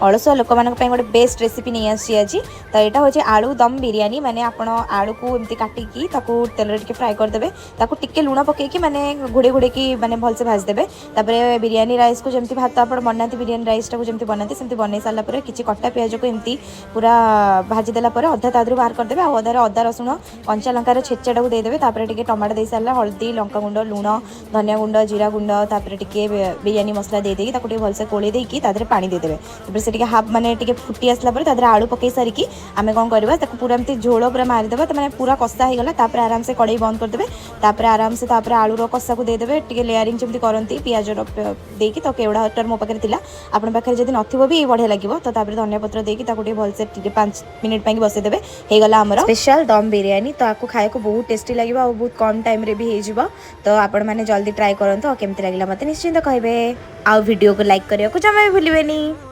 अलसुआ लोक मान गोटे बेस्ट रेसिपी नहीं आसी आज। तो यहाँ हूँ आलू दम बिरयानी माने आप आलू को एमती काटिकी तेल टे फ्राए करदे टिके लुण पकईकि माने घोड़े घोड़े माने भलसे भाजदेवे। तापर बिरयानी राइस को जमी भात आप बनाते बिरयानी राइस टाक जमी बनाते सेमती बन सारापर किसी कटा पियाज को एमती पूरा भाजीदेला अधा तादू बाहर करदे अधार अदा रसुण कंचा लंकार छेचा टाक देदेवे। तापर टमाटो दे सारा हल्दी लंका गुंड लुण धनिया गुंड जीरा गुंड तापर टिके बिरयानी मसला देदेकी भलसे कोड़े देकी पानी देदेवे। तापर हाफ माने फुटी आसला पर आलू पकई सारिकी आम कौन करवा पूरा एमती झोल पूरा मारिदेवा तो मैंने पूरा कषा हो गला। तापर आराम से कड़ाई बंद करदे तापर आराम से तापर आलूर कषा को देदेवे टिके लेयरिंग जमी करती पियाज देकी तो केवड़ा हटर मो पाखे थिला आपण पाखे जदि नथिबो भी बढ़िया लगिवो। तो तापर धनिया पत्र देकी भलसे 5 मिनिट पई बसैदेवे हे गला हमर स्पेशल दम बिरयानी। तो आपको खाए को बहुत टेस्टी लगे और बहुत कम टाइम रे भी हो जिवो। तो आपण माने जल्दी ट्राई करंतु और केमती लागला मते निश्चिंत कहबे। आ वीडियो को लाइक करियो को जमा भी भूलिबेनी।